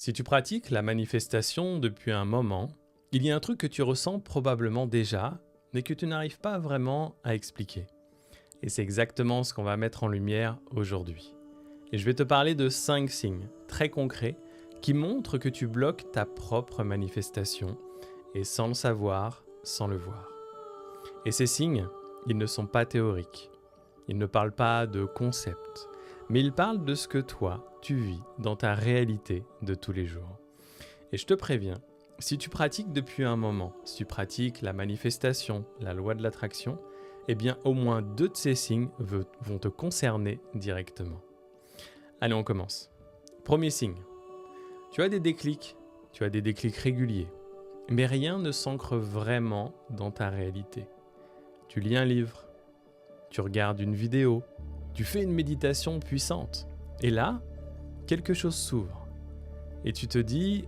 Si tu pratiques la manifestation depuis un moment, il y a un truc que tu ressens probablement déjà, mais que tu n'arrives pas vraiment à expliquer. Et c'est exactement ce qu'on va mettre en lumière aujourd'hui. Et je vais te parler de 5 signes très concrets qui montrent que tu bloques ta propre manifestation, et sans le savoir, sans le voir. Et ces signes, ils ne sont pas théoriques. Ils ne parlent pas de concepts, mais ils parlent de ce que toi, tu vis dans ta réalité de tous les jours. Et je te préviens, si tu pratiques depuis un moment, si tu pratiques la manifestation, la loi de l'attraction, eh bien au moins 2 de ces signes vont te concerner directement. Allez, on commence. Premier signe, tu as des déclics réguliers, mais rien ne s'ancre vraiment dans ta réalité. Tu lis un livre, tu regardes une vidéo, tu fais une méditation puissante, et là, quelque chose s'ouvre. Et tu te dis,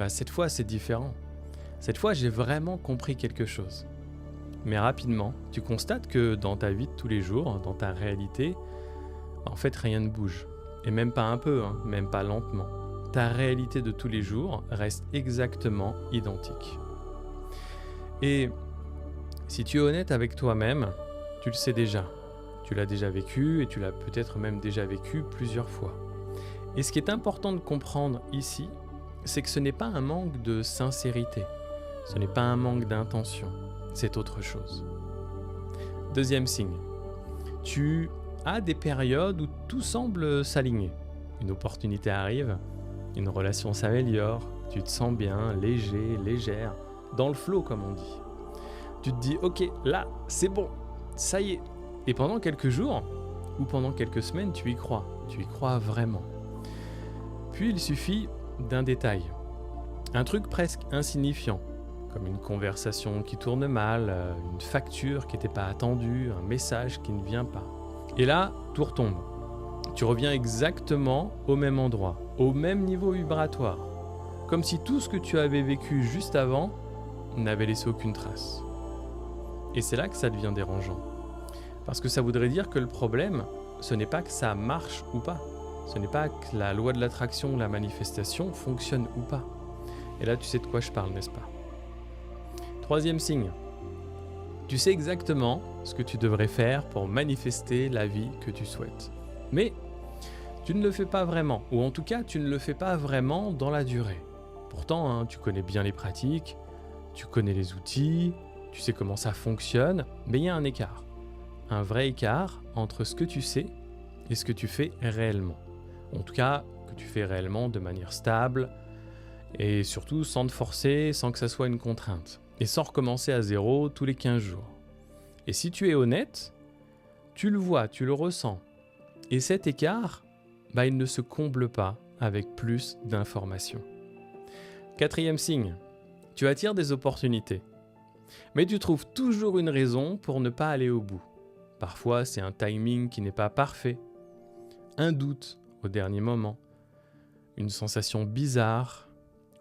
cette fois c'est différent. Cette fois j'ai vraiment compris quelque chose. Mais rapidement, tu constates que dans ta vie de tous les jours, dans ta réalité, en fait rien ne bouge. Et même pas un peu, même pas lentement. Ta réalité de tous les jours reste exactement identique. Et si tu es honnête avec toi-même, tu le sais déjà. Tu l'as déjà vécu et tu l'as peut-être même déjà vécu plusieurs fois. Et ce qui est important de comprendre ici, c'est que ce n'est pas un manque de sincérité, ce n'est pas un manque d'intention, c'est autre chose. Deuxième signe, tu as des périodes où tout semble s'aligner. Une opportunité arrive, une relation s'améliore, tu te sens bien, léger, légère, dans le flow comme on dit. Tu te dis, ok, là, c'est bon, ça y est. Et pendant quelques jours, ou pendant quelques semaines, tu y crois vraiment. Puis il suffit d'un détail, un truc presque insignifiant, comme une conversation qui tourne mal, une facture qui n'était pas attendue, un message qui ne vient pas. Et là, tout retombe. Tu reviens exactement au même endroit, au même niveau vibratoire, comme si tout ce que tu avais vécu juste avant n'avait laissé aucune trace. Et c'est là que ça devient dérangeant. Parce que ça voudrait dire que le problème, ce n'est pas que ça marche ou pas. Ce n'est pas que la loi de l'attraction ou la manifestation fonctionne ou pas. Et là, tu sais de quoi je parle, n'est-ce pas? Troisième signe. Tu sais exactement ce que tu devrais faire pour manifester la vie que tu souhaites. Mais tu ne le fais pas vraiment. Ou en tout cas, tu ne le fais pas vraiment dans la durée. Pourtant, tu connais bien les pratiques, tu connais les outils, tu sais comment ça fonctionne, mais il y a un écart. Un vrai écart entre ce que tu sais et ce que tu fais réellement. En tout cas, que tu fais réellement de manière stable et surtout sans te forcer, sans que ça soit une contrainte. Et sans recommencer à zéro tous les 15 jours. Et si tu es honnête, tu le vois, tu le ressens. Et cet écart, il ne se comble pas avec plus d'informations. Quatrième signe, tu attires des opportunités. Mais tu trouves toujours une raison pour ne pas aller au bout. Parfois, c'est un timing qui n'est pas parfait, un doute au dernier moment, une sensation bizarre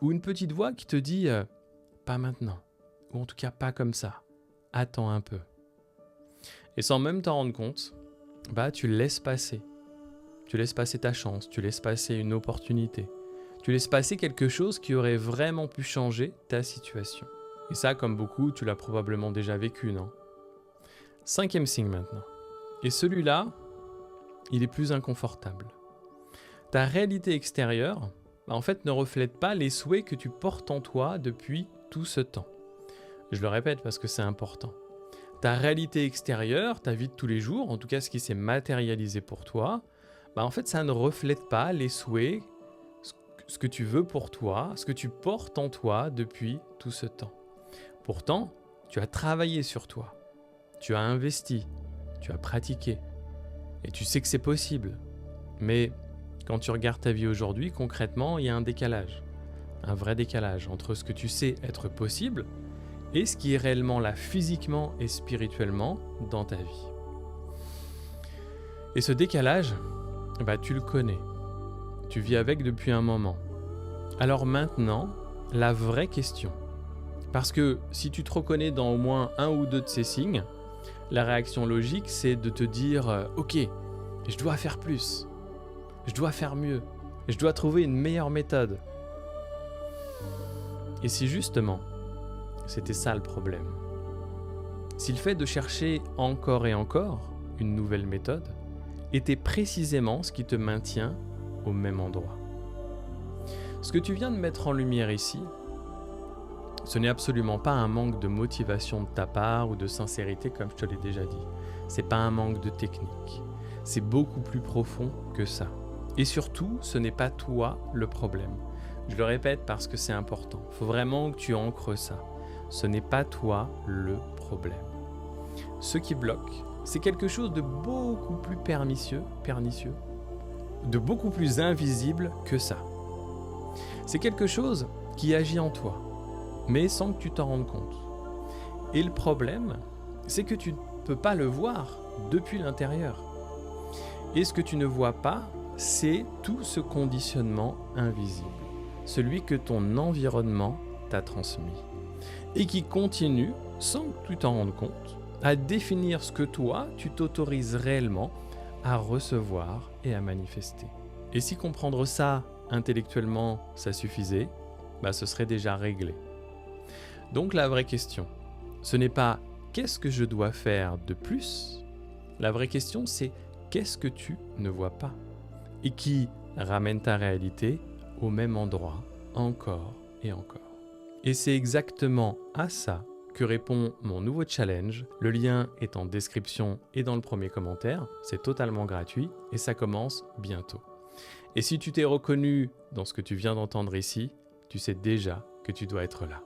ou une petite voix qui te dit « pas maintenant » ou en tout cas pas comme ça, attends un peu. Et sans même t'en rendre compte, tu le laisses passer. Tu laisses passer ta chance, tu laisses passer une opportunité, tu laisses passer quelque chose qui aurait vraiment pu changer ta situation. Et ça, comme beaucoup, tu l'as probablement déjà vécu, non ? Cinquième signe maintenant. Et celui-là, il est plus inconfortable. Ta réalité extérieure, en fait, ne reflète pas les souhaits que tu portes en toi depuis tout ce temps. Je le répète parce que c'est important. Ta réalité extérieure, ta vie de tous les jours, en tout cas ce qui s'est matérialisé pour toi, en fait, ça ne reflète pas les souhaits, ce que tu veux pour toi, ce que tu portes en toi depuis tout ce temps. Pourtant, tu as travaillé sur toi. Tu as investi, tu as pratiqué, et tu sais que c'est possible. Mais quand tu regardes ta vie aujourd'hui, concrètement, il y a un décalage. Un vrai décalage entre ce que tu sais être possible et ce qui est réellement là physiquement et spirituellement dans ta vie. Et ce décalage, tu le connais. Tu vis avec depuis un moment. Alors maintenant, la vraie question. Parce que si tu te reconnais dans au moins un ou deux de ces signes, la réaction logique, c'est de te dire « Ok, je dois faire plus, je dois faire mieux, je dois trouver une meilleure méthode. » Et si justement, c'était ça le problème, si le fait de chercher encore et encore une nouvelle méthode était précisément ce qui te maintient au même endroit. Ce que tu viens de mettre en lumière ici, ce n'est absolument pas un manque de motivation de ta part ou de sincérité comme je te l'ai déjà dit. C'est pas un manque de technique. C'est beaucoup plus profond que ça. Et surtout, ce n'est pas toi le problème. Je le répète parce que c'est important. Il faut vraiment que tu ancres ça. Ce n'est pas toi le problème. Ce qui bloque, c'est quelque chose de beaucoup plus pernicieux, de beaucoup plus invisible que ça. C'est quelque chose qui agit en toi, mais sans que tu t'en rendes compte. Et le problème, c'est que tu ne peux pas le voir depuis l'intérieur. Et ce que tu ne vois pas, c'est tout ce conditionnement invisible, celui que ton environnement t'a transmis, et qui continue, sans que tu t'en rendes compte, à définir ce que toi, tu t'autorises réellement à recevoir et à manifester. Et si comprendre ça intellectuellement, ça suffisait, ce serait déjà réglé. Donc la vraie question, ce n'est pas qu'est-ce que je dois faire de plus, la vraie question c'est qu'est-ce que tu ne vois pas et qui ramène ta réalité au même endroit encore et encore. Et c'est exactement à ça que répond mon nouveau challenge. Le lien est en description et dans le premier commentaire. C'est totalement gratuit et ça commence bientôt. Et si tu t'es reconnu dans ce que tu viens d'entendre ici, tu sais déjà que tu dois être là.